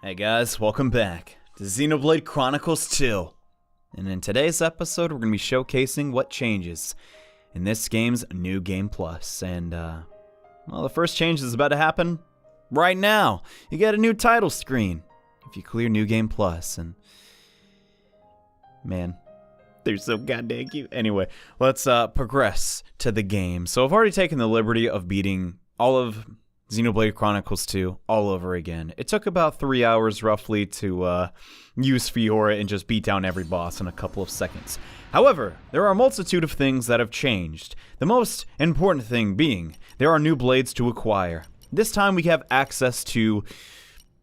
Hey guys, welcome back to Xenoblade Chronicles 2. And in today's episode, we're going to be showcasing what changes in this game's New Game Plus. And, well, the first change is about to happen right now. You get a new title screen if you clear New Game Plus. And, man, they're so goddamn cute. Anyway, let's progress to the game. So I've already taken the liberty of beating all of Xenoblade Chronicles 2 all over again. It took about 3 hours roughly to use Fiora and just beat down every boss in a couple of seconds. However, there are a multitude of things that have changed. The most important thing being, there are new blades to acquire. This time we have access to,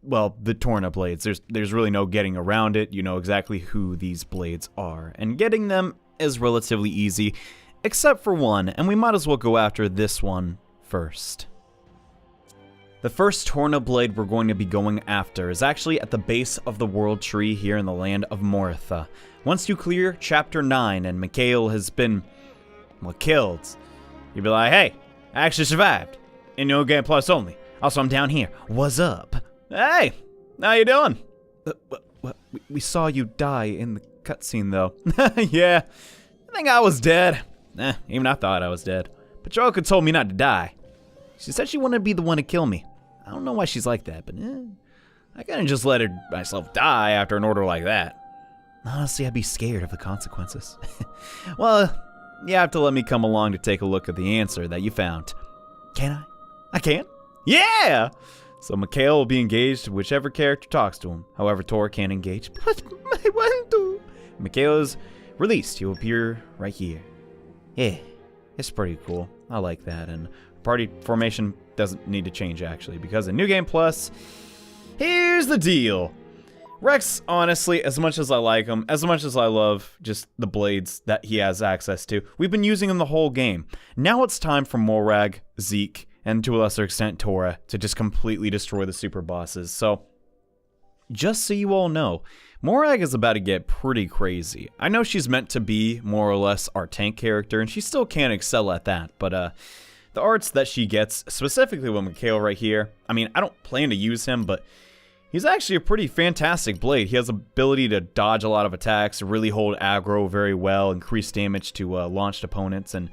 well, the Torna blades. There's really no getting around it. You know exactly who these blades are. And getting them is relatively easy, except for one, and we might as well go after this one first. The first Torna blade we're going to be going after is actually at the base of the world tree here in the land of Moritha. Once you clear Chapter 9 and Mikhail has been, well, killed, you'll be like, hey, I actually survived. In New Game Plus only. Also, I'm down here. What's up? Hey, how you doing? We saw you die in the cutscene, though. Yeah, I think I was dead. Even I thought I was dead. Petroka told me not to die. She said she wanted to be the one to kill me. I don't know why she's like that, but I couldn't just let myself die after an order like that. Honestly, I'd be scared of the consequences. Well, you have to let me come along to take a look at the answer that you found. Can I? I can? Yeah! So Mikhail will be engaged to whichever character talks to him. However, Tor can't engage. But I want to. Mikhail is released. He will appear right here. Yeah, it's pretty cool. I like that, and party formation doesn't need to change, actually, because in New Game Plus, here's the deal. Rex, honestly, as much as I like him, as much as I love just the blades that he has access to, we've been using him the whole game. Now it's time for Morag, Zeke, and to a lesser extent Tora to just completely destroy the super bosses. So, just so you all know, Morag is about to get pretty crazy. I know she's meant to be more or less our tank character, and she still can excel at that, but the arts that she gets, specifically with Mikhail right here, I mean, I don't plan to use him, but he's actually a pretty fantastic blade. He has the ability to dodge a lot of attacks, really hold aggro very well, increase damage to launched opponents, and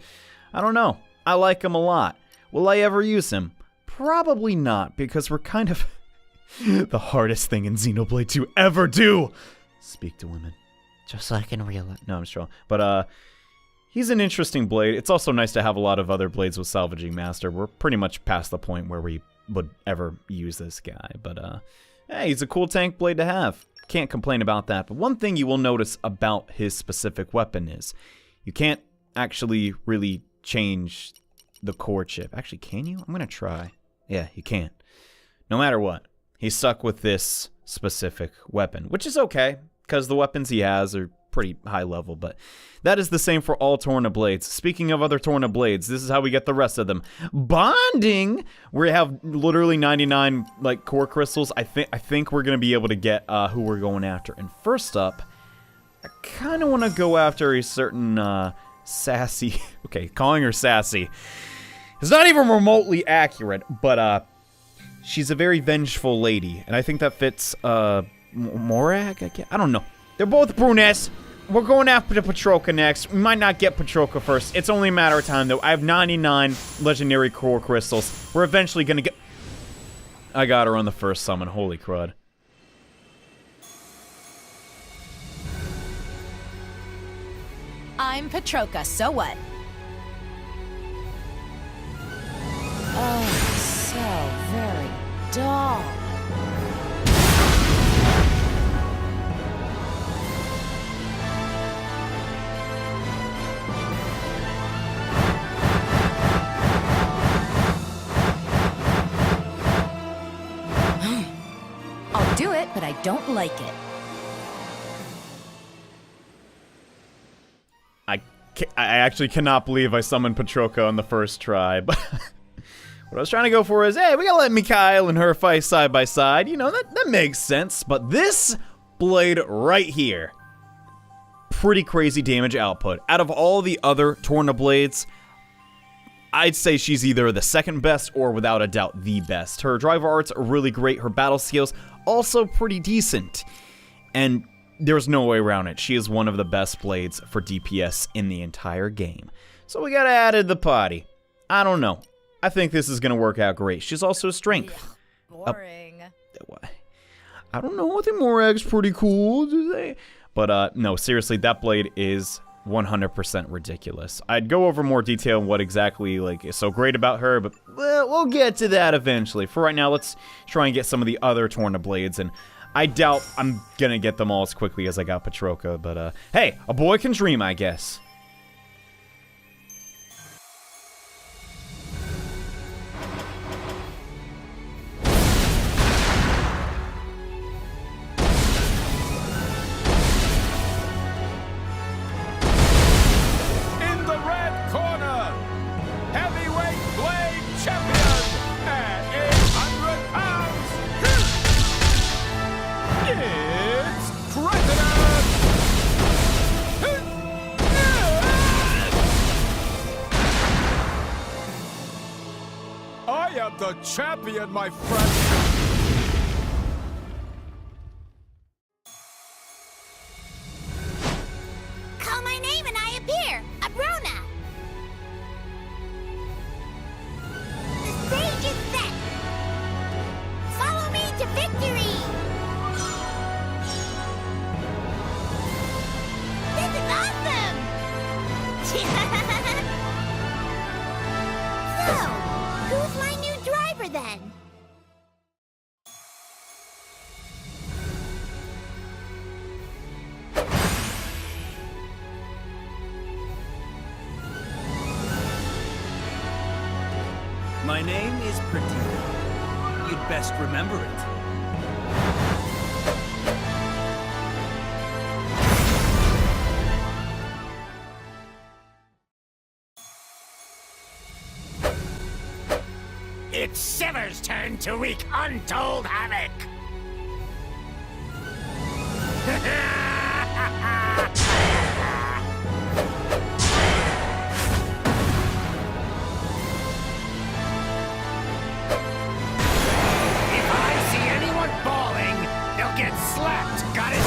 I don't know. I like him a lot. Will I ever use him? Probably not, because we're kind of the hardest thing in Xenoblade to ever do. Speak to women. Just like in real life. No, I'm just trolling. But, he's an interesting blade. It's also nice to have a lot of other blades with Salvaging Master. We're pretty much past the point where we would ever use this guy. But, hey, he's a cool tank blade to have. Can't complain about that. But one thing you will notice about his specific weapon is you can't actually really change the core chip. Actually, can you? I'm going to try. Yeah, you can't. No matter what, he's stuck with this specific weapon, which is okay, because the weapons he has are pretty high level, but that is the same for all Torna blades. Speaking of other Torna blades, this is how we get the rest of them. Bonding! We have literally 99 like core crystals. I think we're gonna be able to get who we're going after. And first up, I kind of want to go after a certain sassy. Okay, calling her sassy is not even remotely accurate, but she's a very vengeful lady, and I think that fits Morag. I don't know. They're both brunettes. We're going after the Petroka next. We might not get Petroka first. It's only a matter of time, though. I have 99 legendary core crystals. We're eventually gonna get... I got her on the first summon. Holy crud. I'm Petroka, so what? Oh, so very dull. I'll do it, but I don't like it. I actually cannot believe I summoned Petroka on the first try, but what I was trying to go for is, hey, we gotta let Mikhail and her fight side by side. You know, that makes sense, but this blade right here, pretty crazy damage output. Out of all the other Torna blades, I'd say she's either the second best or without a doubt the best. Her driver arts are really great. Her battle skills also pretty decent. And there's no way around it. She is one of the best blades for DPS in the entire game. So we gotta add to the party. I don't know. I think this is gonna work out great. She's also strength. Boring. I don't know. I think Morag's pretty cool, do they? But no, seriously, that blade is 100% ridiculous. I'd go over more detail on what exactly is so great about her, but we'll get to that eventually. For right now, let's try and get some of the other Torna blades, and I doubt I'm gonna get them all as quickly as I got Patroka, but hey, a boy can dream, I guess. The champion, my friend! Call my name and I appear! Abrona! The stage is set! Follow me to victory! This is awesome! So, who's my new driver then? My name is Perdita. You'd best remember it. It's Sever's turn to wreak untold havoc! If I see anyone falling, they'll get slapped, got it?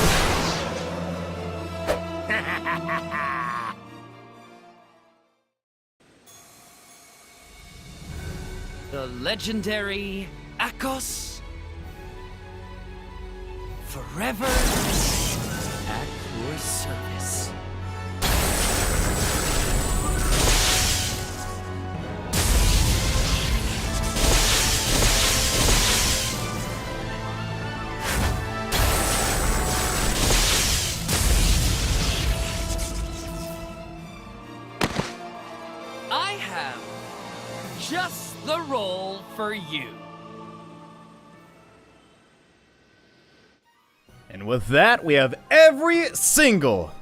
The legendary Akos, forever at your service. I have just the role for you. And with that, we have every single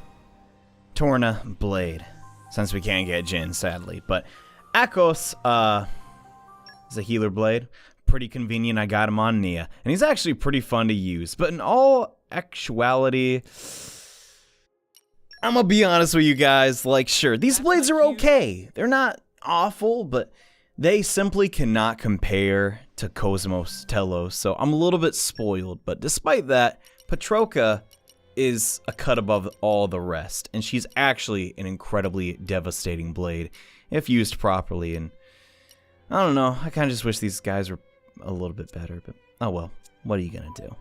Torna blade. Since we can't get Jin, sadly. But Akos, is a healer blade. Pretty convenient, I got him on Nia. And he's actually pretty fun to use. But in all actuality, I'm gonna be honest with you guys, sure, these blades are okay. They're not awful, but they simply cannot compare to Cosmos Telos, so I'm a little bit spoiled. But despite that, Patroka is a cut above all the rest, and she's actually an incredibly devastating blade if used properly. And I don't know, I kind of just wish these guys were a little bit better, but oh well, what are you gonna do?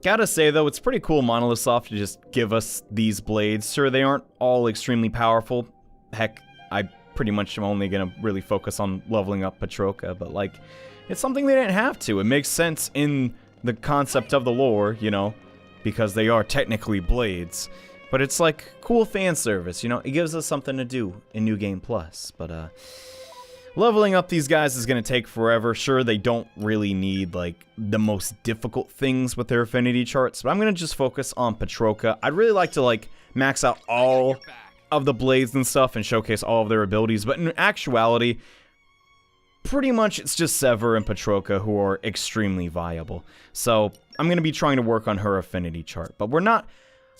Gotta say though, it's pretty cool Monolith Soft to just give us these blades. Sure, they aren't all extremely powerful. Heck, I pretty much am only gonna really focus on leveling up Patroka, but it's something they didn't have to. It makes sense in the concept of the lore, because they are technically blades. But it's cool fan service, it gives us something to do in New Game Plus. But leveling up these guys is gonna take forever. Sure, they don't really need the most difficult things with their affinity charts, but I'm gonna just focus on Patroka. I'd really like to max out all of the blades and stuff and showcase all of their abilities, but in actuality, pretty much it's just Sever and Patroka who are extremely viable. So I'm going to be trying to work on her affinity chart, but we're not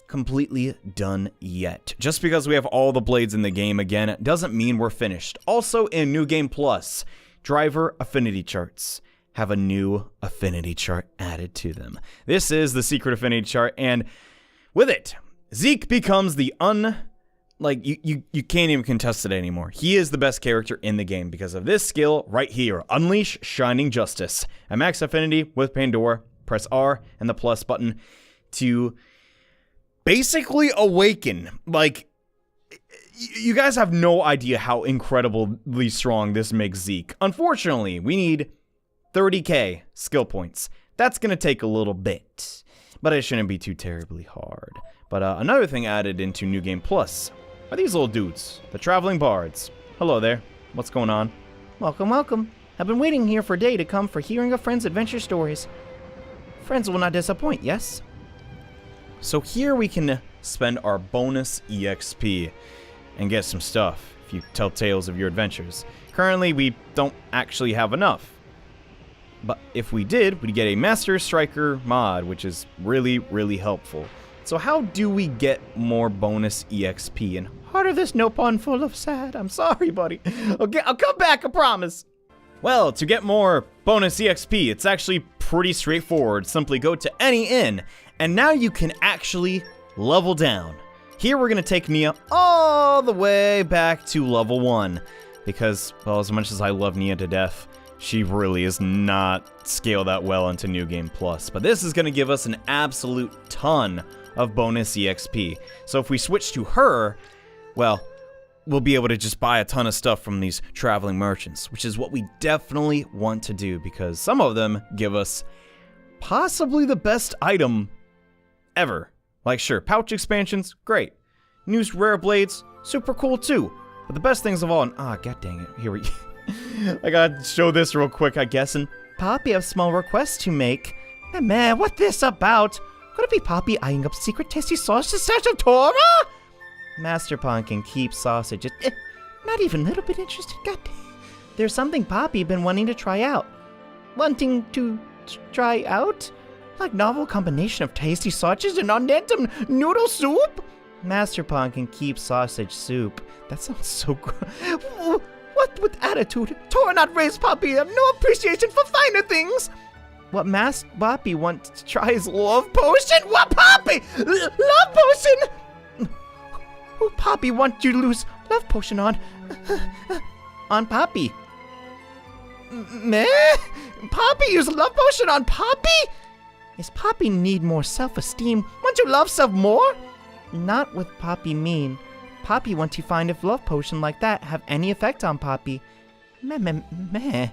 completely done yet. Just because we have all the blades in the game again doesn't mean we're finished. Also in New Game Plus, driver affinity charts have a new affinity chart added to them. This is the secret affinity chart, and with it, Zeke becomes the you can't even contest it anymore. He is the best character in the game because of this skill right here. Unleash Shining Justice. At max affinity with Pandora, press R and the plus button to basically awaken. Like, you guys have no idea how incredibly strong this makes Zeke. Unfortunately, we need 30k skill points. That's going to take a little bit, but it shouldn't be too terribly hard. But another thing added into New Game Plus are these little dudes, the Traveling Bards. Hello there. What's going on? Welcome, welcome. I've been waiting here for a day to come for hearing a friend's adventure stories. Friends will not disappoint, yes? So here we can spend our bonus EXP and get some stuff if you tell tales of your adventures. Currently, we don't actually have enough. But if we did, we'd get a Master Striker mod, which is really, really helpful. So how do we get more bonus EXP? And Heart of the Snow Pond full of sad. I'm sorry, buddy. Okay, I'll come back, I promise. Well, to get more bonus EXP, it's actually pretty straightforward. Simply go to any inn, and now you can actually level down. Here we're going to take Nia all the way back to level 1. Because, well, as much as I love Nia to death, she really is not scaled that well into New Game Plus. But this is going to give us an absolute ton of bonus EXP. So if we switch to her, well, we'll be able to just buy a ton of stuff from these traveling merchants, which is what we definitely want to do because some of them give us possibly the best item ever. Like, sure, pouch expansions, great. New rare blades, super cool too. But the best things of all, and god dang it, here we I gotta show this real quick, I guess. And Poppy, I have small requests to make. Man, what this about? Could it be Poppy eyeing up secret tasty sausage stash of Torna? Master Pond can keep sausages. Not even a little bit interested. God damn. There's something Poppy been wanting to try out. Wanting to try out? Like novel combination of tasty sausages and undentum noodle soup? Master Pond can keep sausage soup. That sounds so good. What with attitude? Torna not raised Poppy. Have no appreciation for finer things. What Poppy wants to try is love potion? What, Poppy? Love potion? Who Poppy wants you to lose love potion on? On Poppy. Meh? Poppy use love potion on Poppy? Is Poppy need more self-esteem? Want you love self more? Not with Poppy mean. Poppy want to find if love potion like that have any effect on Poppy. Meh.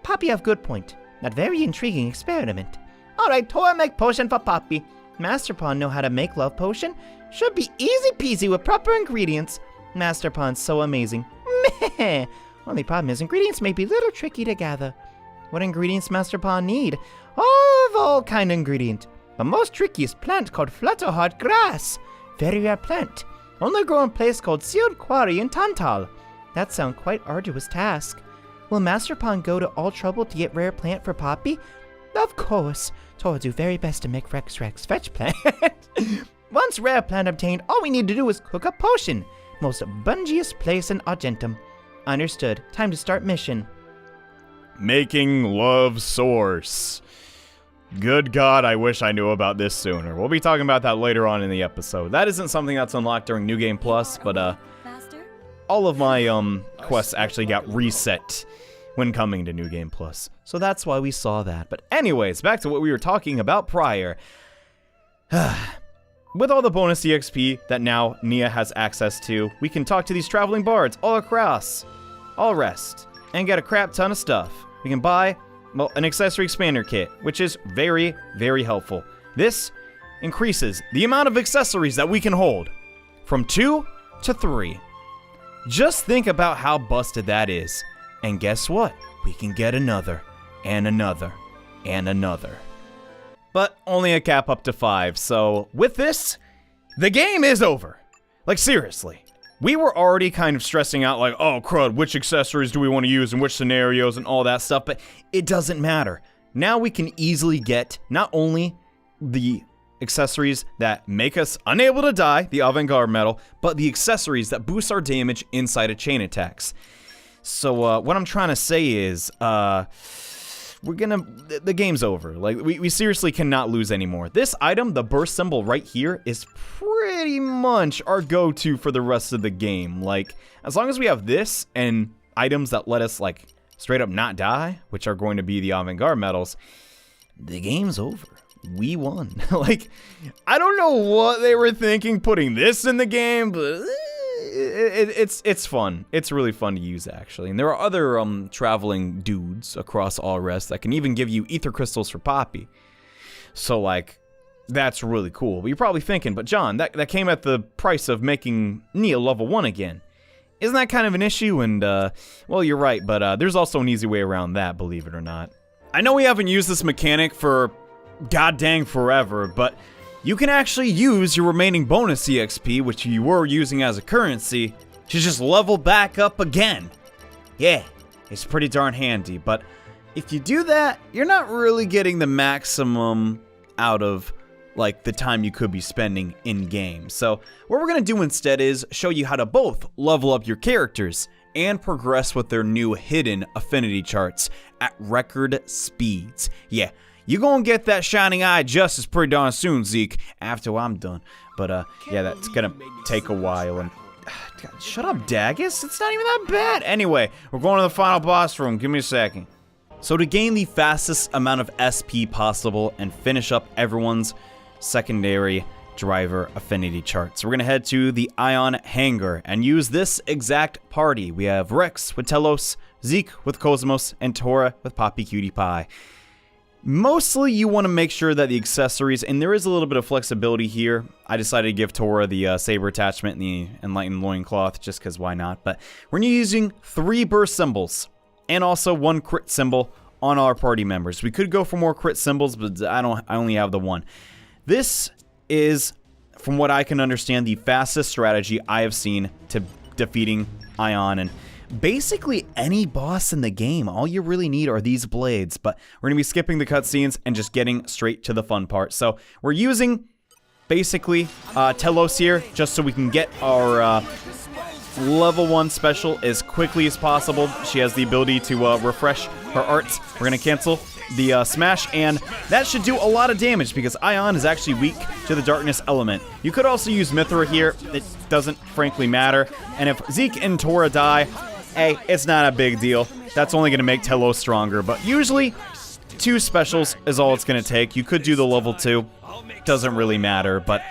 Poppy have good point. That very intriguing experiment. Alright, Torna make potion for Poppy. Master Pond know how to make love potion. Should be easy peasy with proper ingredients. Master Pond's so amazing. Meh. Only problem is ingredients may be a little tricky to gather. What ingredients Master Pond need? All kind of ingredient. The most trickiest plant called flutterheart grass. Very rare plant. Only grow in place called sealed quarry in Tantal. That sound quite arduous task. Will Master Pond go to all trouble to get rare plant for Poppy? Of course. Torna do very best to make Rex fetch plant. Once rare plant obtained, all we need to do is cook a potion. Most bungiest place in Argentum. Understood. Time to start mission. Making love source. Good God, I wish I knew about this sooner. We'll be talking about that later on in the episode. That isn't something that's unlocked during New Game Plus, but all of my quests actually got reset when coming to New Game Plus. So that's why we saw that. But anyways, back to what we were talking about prior. With all the bonus EXP that now Nia has access to, we can talk to these traveling bards all across, all rest, and get a crap ton of stuff. We can buy, well, an accessory expander kit, which is very, very helpful. This increases the amount of accessories that we can hold from 2 to 3. Just think about how busted that is. And guess what? We can get another, and another, and another. But only a cap up to 5, so with this, the game is over. Like, seriously. We were already kind of stressing out like, oh crud, which accessories do we want to use in which scenarios and all that stuff, but it doesn't matter. Now we can easily get not only the accessories that make us unable to die, the avant-garde medal, but the accessories that boost our damage inside of chain attacks. So what I'm trying to say is, the game's over. Like, we seriously cannot lose anymore. This item, the burst symbol right here, is pretty much our go-to for the rest of the game. Like, as long as we have this and items that let us, like, straight up not die, which are going to be the avant-garde medals, the game's over. We won. Like, I don't know what they were thinking putting this in the game, but it's fun. It's really fun to use, actually. And there are other traveling dudes across all rest that can even give you ether crystals for Poppy. So, like, that's really cool. But you're probably thinking, but John, that came at the price of making Nia level 1 again. Isn't that kind of an issue? And, well, you're right, but there's also an easy way around that, believe it or not. I know we haven't used this mechanic for god dang forever, but you can actually use your remaining bonus EXP, which you were using as a currency, to just level back up again. Yeah, it's pretty darn handy, but if you do that, you're not really getting the maximum out of, like, the time you could be spending in-game. So what we're going to do instead is show you how to both level up your characters and progress with their new hidden affinity charts at record speeds. Yeah, you're gonna get that shining eye justice pretty darn soon, Zeke, after I'm done. But, yeah, that's gonna take a while, and... God, shut up, Daggis, it's not even that bad. Anyway, we're going to the final boss room, give me a second. So to gain the fastest amount of SP possible and finish up everyone's secondary driver affinity charts, we're gonna head to the Ion Hangar and use this exact party. We have Rex with t-elos, Zeke with Cosmos, and Torna with Poppy Cutie Pie. Mostly, you want to make sure that the accessories, and there is a little bit of flexibility here. I decided to give Torna the saber attachment and the enlightened loincloth, just because why not? But we're using 3 burst symbols, and also 1 crit symbol on our party members. We could go for more crit symbols, but I only have the 1. This is, from what I can understand, the fastest strategy I have seen to defeating Ion, and basically any boss in the game. All you really need are these blades, but we're gonna be skipping the cutscenes and just getting straight to the fun part. So we're using basically t-elos here just so we can get our level 1 special as quickly as possible. She has the ability to refresh her arts. We're gonna cancel the smash, and that should do a lot of damage because Ion is actually weak to the darkness element. You could also use Mithra here. It doesn't frankly matter, and if Zeke and Torna die, hey, it's not a big deal. That's only going to make t-elos stronger, but usually 2 specials is all it's going to take. You could do the level 2. Doesn't really matter, but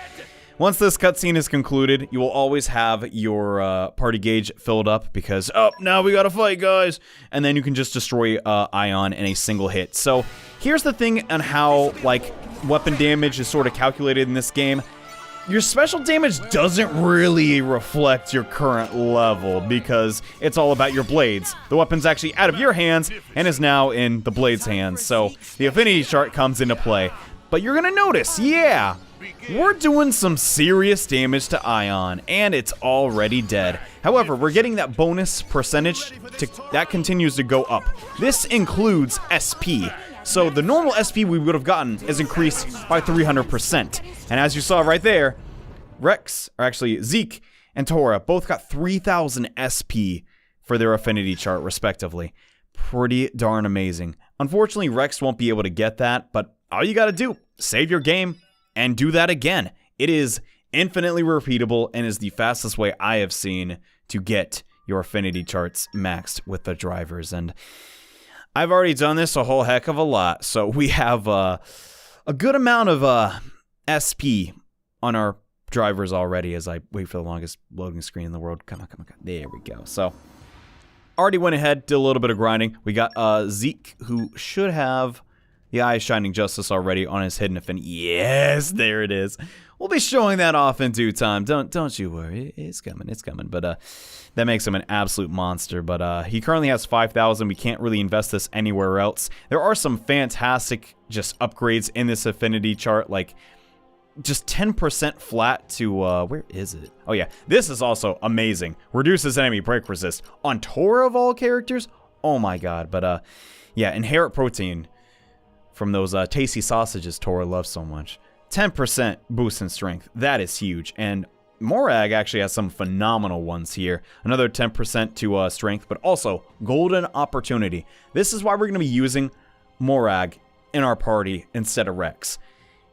once this cutscene is concluded, you will always have your party gauge filled up because, oh, now we gotta fight, guys. And then you can just destroy Ion in a single hit. So here's the thing on how, like, weapon damage is sort of calculated in this game. Your special damage doesn't really reflect your current level because it's all about your blades. The weapon's actually out of your hands and is now in the blade's hands, so the affinity chart comes into play. But you're gonna notice, yeah, we're doing some serious damage to Ion, and it's already dead. However, we're getting that bonus percentage that continues to go up. This includes SP. So the normal SP we would have gotten is increased by 300%. And as you saw right there, Rex, or actually Zeke and Torna, both got 3,000 SP for their affinity chart, respectively. Pretty darn amazing. Unfortunately, Rex won't be able to get that, but all you gotta do, save your game and do that again. It is infinitely repeatable and is the fastest way I have seen to get your affinity charts maxed with the drivers. And I've already done this a whole heck of a lot, so we have a good amount of SP on our drivers already as I wait for the longest loading screen in the world. Come on. There we go. So, already went ahead, did a little bit of grinding. We got Zeke, who should have the Eye of Shining Justice already on his hidden affinity. Yes, there it is. We'll be showing that off in due time. Don't you worry. It's coming. But that makes him an absolute monster. But he currently has 5,000. We can't really invest this anywhere else. There are some fantastic just upgrades in this affinity chart, like just 10% flat to where is it? Oh yeah, this is also amazing. Reduces enemy break resist on Torna of all characters. Oh my god. But yeah, inherit protein from those tasty sausages Torna loves so much. 10% boost in strength. That is huge. And Morag actually has some phenomenal ones here. Another 10% to strength, but also golden opportunity. This is why we're going to be using Morag in our party instead of Rex.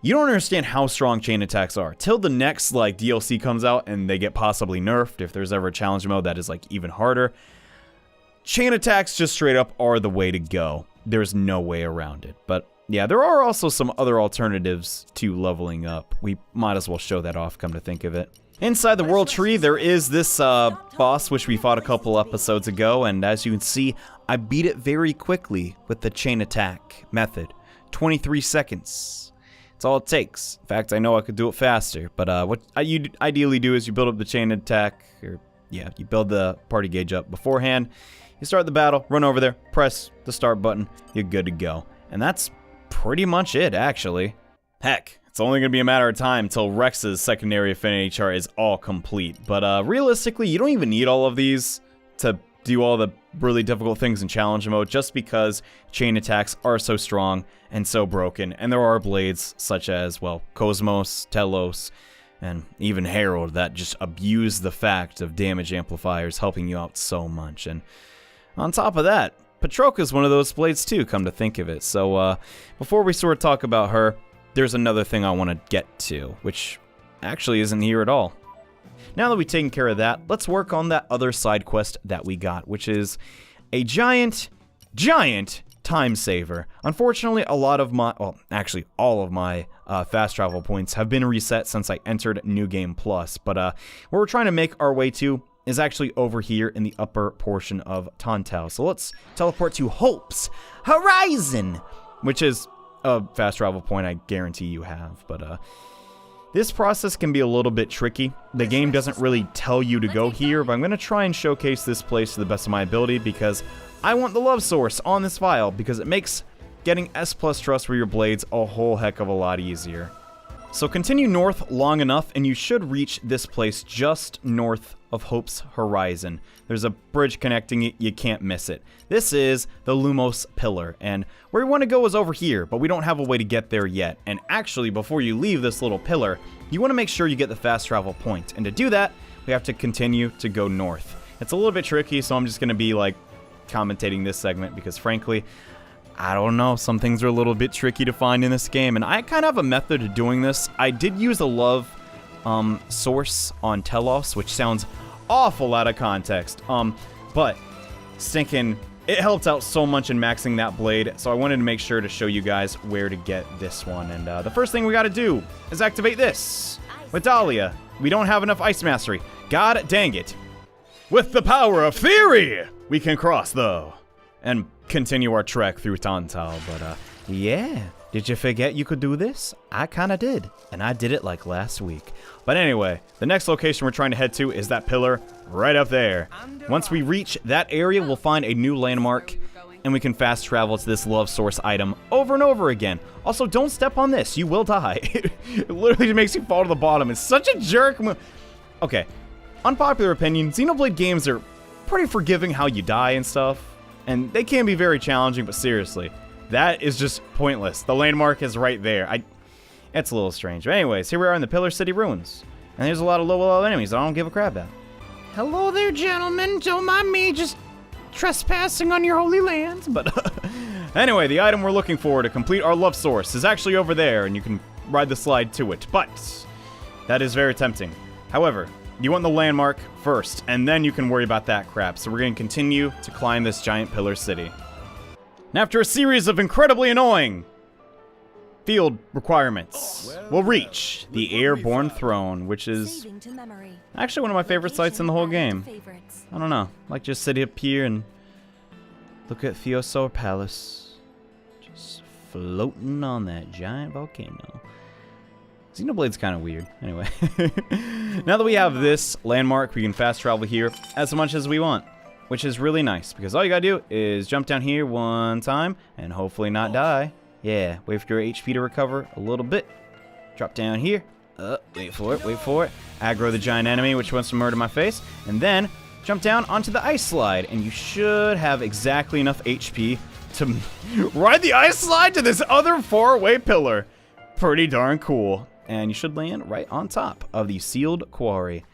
You don't understand how strong chain attacks are till the next like DLC comes out and they get possibly nerfed. If there's ever a challenge mode that is like even harder, chain attacks just straight up are the way to go. There's no way around it. But yeah, there are also some other alternatives to leveling up. We might as well show that off, come to think of it. Inside the world tree, there is this boss which we fought a couple episodes ago, and as you can see, I beat it very quickly with the chain attack method. 23 seconds. That's all it takes. In fact, I know I could do it faster, but what you ideally do is you build up the chain attack, or yeah, you build the party gauge up beforehand. You start the battle, run over there, press the start button, you're good to go. And that's pretty much it, actually. Heck, it's only going to be a matter of time until Rex's secondary affinity chart is all complete. But realistically, you don't even need all of these to do all the really difficult things in challenge mode, just because chain attacks are so strong and so broken. And there are blades such as, well, Cosmos, Telos, and even Herald that just abuse the fact of damage amplifiers helping you out so much. And on top of that, Patroka is one of those blades too, come to think of it. So before we sort of talk about her, there's another thing I want to get to, which actually isn't here at all. Now that we've taken care of that, let's work on that other side quest that we got, which is a giant time saver. Unfortunately, a lot of my, well, actually all of my fast travel points have been reset since I entered New Game Plus. But where we're trying to make our way to is actually over here in the upper portion of Tontao. So let's teleport to Hope's Horizon, which is a fast travel point I guarantee you have. But this process can be a little bit tricky. The game doesn't really tell you to go here, but I'm going to try and showcase this place to the best of my ability because I want the love source on this file, because it makes getting S+ trust for your blades a whole heck of a lot easier. So continue north long enough and you should reach this place just north of Hope's Horizon. There's a bridge connecting it, you can't miss it. This is the Lumos Pillar, and where we want to go is over here, but we don't have a way to get there yet. And actually, before you leave this little pillar, you want to make sure you get the fast travel point. And to do that, we have to continue to go north. It's a little bit tricky, so I'm just going to be like commentating this segment because frankly, I don't know, some things are a little bit tricky to find in this game, and I kind of have a method of doing this. I did use a love source on Telos, which sounds awful out of context, but stinking, it helped out so much in maxing that blade, so I wanted to make sure to show you guys where to get this one. And the first thing we got to do is activate this with Dahlia. We don't have enough ice mastery. God dang it. With the power of theory, we can cross though and continue our trek through Tontao. But yeah, did you forget you could do this? I kinda did, and I did it like last week. But anyway, the next location we're trying to head to is that pillar right up there. Once we reach that area, we'll find a new landmark, and we can fast travel to this love source item over and over again. Also, don't step on this, you will die. It literally makes you fall to the bottom. It's such a jerk move. Okay, unpopular opinion, Xenoblade games are pretty forgiving how you die and stuff, and they can be very challenging, but seriously, that is just pointless. The landmark is right there. It's a little strange. But anyways, here we are in the Pillar City ruins, and there's a lot of low-level enemies I don't give a crap about. Hello there, gentlemen. Don't mind me just trespassing on your holy lands. But anyway, the item we're looking for to complete our love source is actually over there, and you can ride the slide to it. But that is very tempting. However, you want the landmark first, and then you can worry about that crap. So we're going to continue to climb this giant pillar city. And after a series of incredibly annoying field requirements, we'll reach the Airborne Throne, which is actually one of my favorite sites in the whole game. I don't know, like just sit up here and look at Theosor Palace, just floating on that giant volcano. Xenoblade's kind of weird. Anyway, now that we have this landmark, we can fast travel here as much as we want, which is really nice because all you gotta do is jump down here one time and hopefully not die. Yeah, wait for your HP to recover a little bit. Drop down here. Wait for it, wait for it. Aggro the giant enemy, which wants to murder my face. And then jump down onto the ice slide, and you should have exactly enough HP to ride the ice slide to this other faraway pillar. Pretty darn cool. And you should land right on top of the sealed quarry.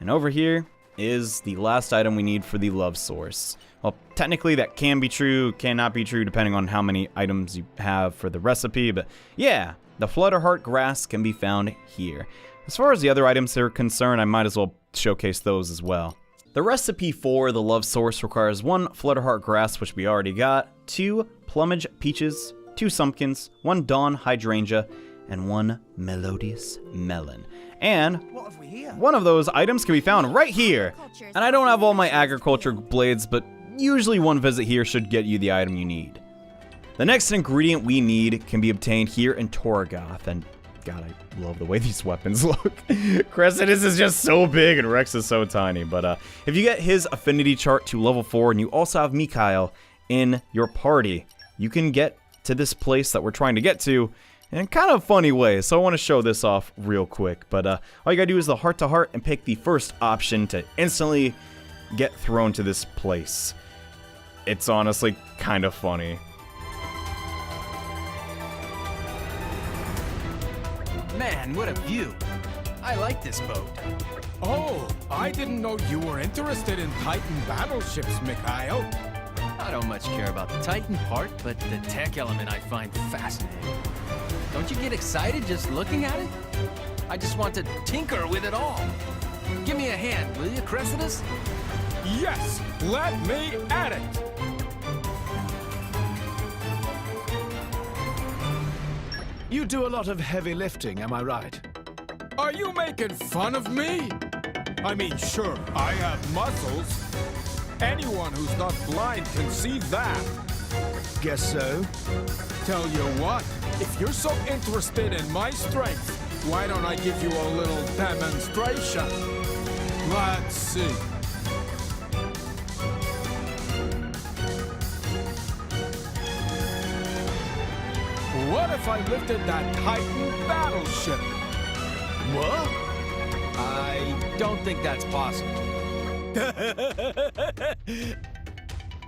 And over here, is the last item we need for the love source. Well, technically that can be true, cannot be true, depending on how many items you have for the recipe, but yeah, the Flutterheart grass can be found here. As far as the other items are concerned, I might as well showcase those as well. The recipe for the love source requires 1 Flutterheart grass, which we already got, 2 plumage peaches, 2 sumpkins, 1 dawn hydrangea, and 1 melodious melon. And one of those items can be found right here. And I don't have all my agriculture blades, but usually one visit here should get you the item you need. The next ingredient we need can be obtained here in Torgoth, and God, I love the way these weapons look. Crescidus is just so big and Rex is so tiny, but if you get his affinity chart to level 4 and you also have Mikhail in your party, you can get to this place that we're trying to get to in kind of a funny way, so I want to show this off real quick, but all you gotta do is the heart to heart and pick the first option to instantly get thrown to this place. It's honestly kind of funny. Man, what a view. I like this boat. Oh, I didn't know you were interested in Titan battleships, Mikhail. I don't much care about the Titan part, but the tech element I find fascinating. Don't you get excited just looking at it? I just want to tinker with it all. Give me a hand, will you, Crescidus? Yes, let me at it. You do a lot of heavy lifting, am I right? Are you making fun of me? I mean, sure, I have muscles. Anyone who's not blind can see that. Guess so. Tell you what, if you're so interested in my strength, why don't I give you a little demonstration? Let's see. What if I lifted that Titan battleship? What? I don't think that's possible.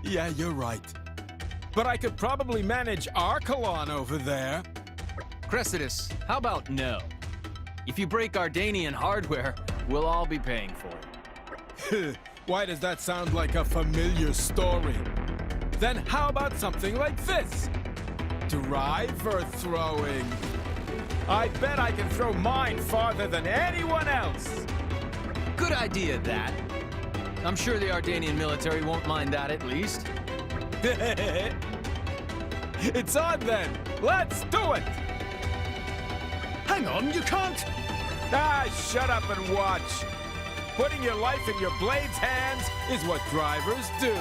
Yeah, you're right. But I could probably manage Archelon over there. Crescidus, how about no? If you break Ardanian hardware, we'll all be paying for it. Why does that sound like a familiar story? Then how about something like this? Driver throwing. I bet I can throw mine farther than anyone else. Good idea, that. I'm sure the Ardanian military won't mind that at least. It's on then. Let's do it. Hang on, you can't! Ah, shut up and watch. Putting your life in your blade's hands is what drivers do.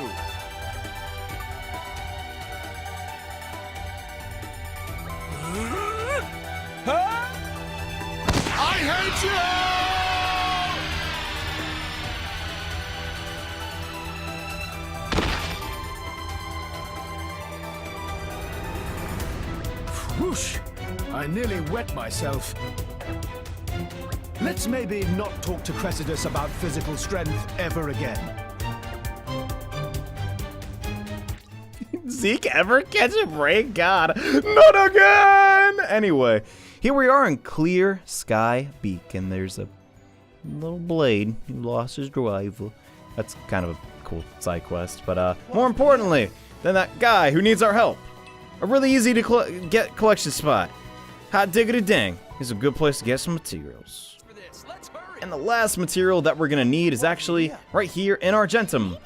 Huh? I hate you! Whoosh! I nearly wet myself. Let's maybe not talk to Crescidus about physical strength ever again. Zeke ever catch a break? God, not again! Anyway, here we are in Clear Sky Beak, and there's a little blade who lost his driver. That's kind of a cool side quest, but more importantly than that guy who needs our help, a really easy to get collection spot. Hot diggity dang, is a good place to get some materials. And the last material that we're gonna need is actually right here in Argentum.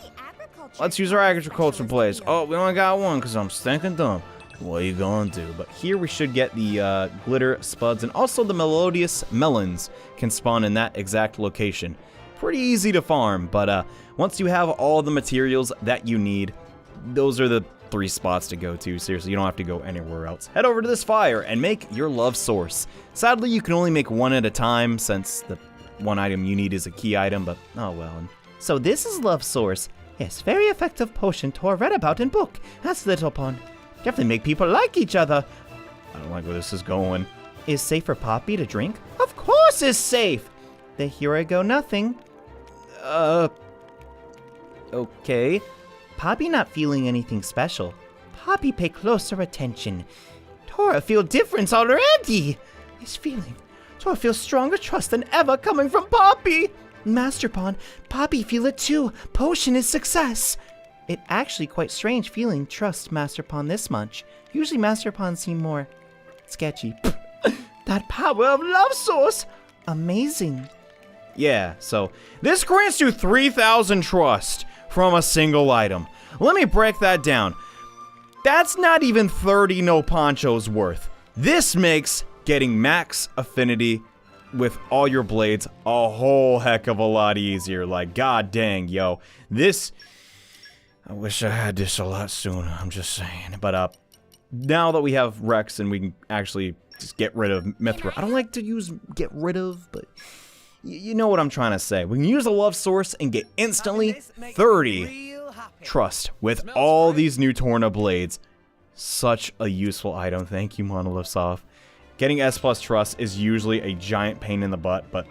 Let's use our agriculture blades. Oh, we only got one because I'm stinking dumb. What are you gonna do? But here we should get the glitter spuds, and also the melodious melons can spawn in that exact location. Pretty easy to farm, but once you have all the materials that you need, those are the 3 spots to go to. Seriously, you don't have to go anywhere else. Head over to this fire and make your love source. Sadly, you can only make one at a time since the one item you need is a key item, but oh well. So this is love source. Yes, very effective potion Tor read about in book. That's little pun. Definitely make people like each other. I don't like where this is going. Is safe for Poppy to drink? Of course it's safe. The here I go nothing. Okay. Poppy not feeling anything special. Poppy pay closer attention. Tora feel difference already. This feeling. Tora feels stronger trust than ever coming from Poppy. Master Pawn, Poppy feel it too. Potion is success. It actually quite strange feeling trust Master Pawn this much. Usually Master Pawn seem more sketchy. That power of love source. Amazing. Yeah, so this grants you 3,000 trust from a single item. Let me break that down. That's not even 30 no ponchos worth. This makes getting max affinity with all your blades a whole heck of a lot easier. Like, god dang, yo. This, I wish I had this a lot sooner, I'm just saying. But, now that we have Rex and we can actually just get rid of Mithra. I don't like to use get rid of, but you know what I'm trying to say. We can use a love source and get instantly 30 trust with all these new Torna blades. Such a useful item. Thank you, Monolith Soft. Getting S+ trust is usually a giant pain in the butt, but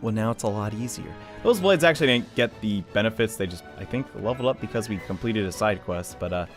well, now it's a lot easier. Those blades actually didn't get the benefits. They just, I think, leveled up because we completed a side quest, but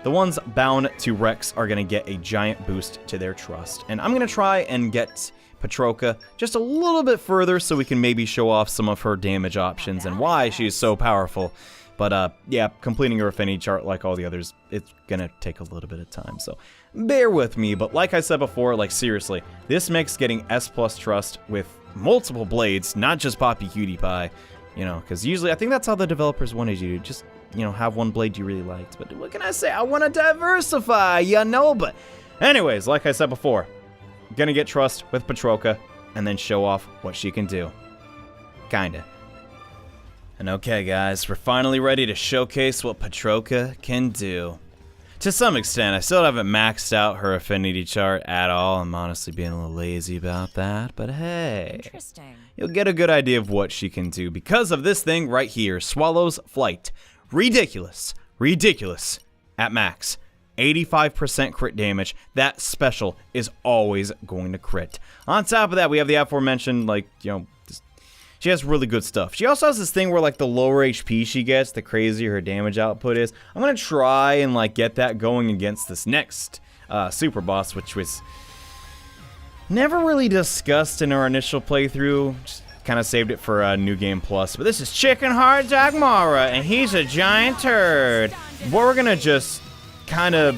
the ones bound to Rex are going to get a giant boost to their trust. And I'm going to try and get Petroka just a little bit further so we can maybe show off some of her damage options and why she's so powerful. But yeah, completing her affinity chart like all the others, it's going to take a little bit of time. So bear with me. But like I said before, like seriously, this makes getting S+ trust with multiple blades, not just Poppy Cutie Pie, you know, because usually I think that's how the developers wanted you to just, you know, have one blade you really liked. But what can I say? I want to diversify, you know? But anyways, like I said before, gonna get trust with Petroka and then show off what she can do. Kinda. And okay, guys, we're finally ready to showcase what Petroka can do. To some extent, I still haven't maxed out her affinity chart at all. I'm honestly being a little lazy about that, but hey. Interesting. You'll get a good idea of what she can do because of this thing right here, Swallow's Flight. Ridiculous. Ridiculous. At max. 85% crit damage. That special is always going to crit. On top of that, we have the aforementioned, like, you know, she has really good stuff. She also has this thing where, like, the lower HP she gets, the crazier her damage output is. I'm going to try and, like, get that going against this next super boss, which was never really discussed in our initial playthrough. Just kind of saved it for New Game Plus. But this is Chicken Heart Dagmara, and he's a giant turd. We're going to just kind of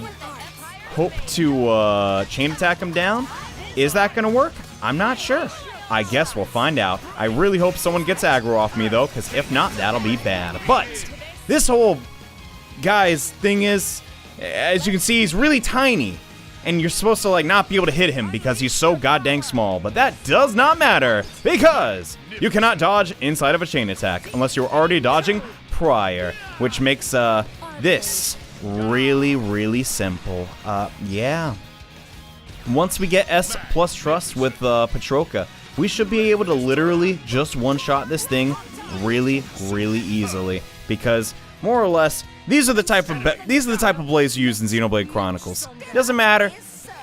hope to chain attack him down. Is that going to work? I'm not sure. I guess we'll find out. I really hope someone gets aggro off me, though, because if not, that'll be bad. But this whole guy's thing is, as you can see, he's really tiny. And you're supposed to, like, not be able to hit him because he's so goddamn small. But that does not matter because you cannot dodge inside of a chain attack unless you're already dodging prior, which makes this really, really simple. Yeah. Once we get S+ trust with Petroka, we should be able to literally just one-shot this thing really, really easily. Because more or less, these are the type of blades you use in Xenoblade Chronicles. Doesn't matter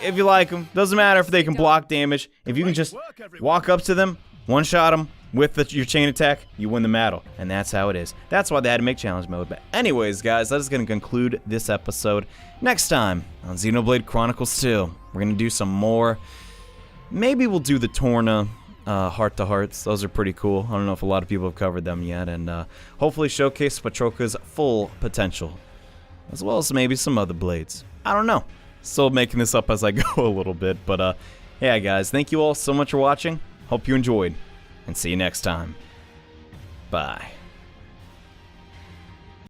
if you like them. Doesn't matter if they can block damage. If you can just walk up to them, one-shot them with your chain attack, you win the battle. And that's how it is. That's why they had to make challenge mode. But anyways, guys, that is going to conclude this episode. Next time on Xenoblade Chronicles 2, we're going to do some more. Maybe we'll do the Torna heart-to-hearts. Those are pretty cool. I don't know if a lot of people have covered them yet. And hopefully showcase Petroka's full potential. As well as maybe some other blades. I don't know. Still making this up as I go a little bit. But yeah, guys, thank you all so much for watching. Hope you enjoyed. And see you next time. Bye.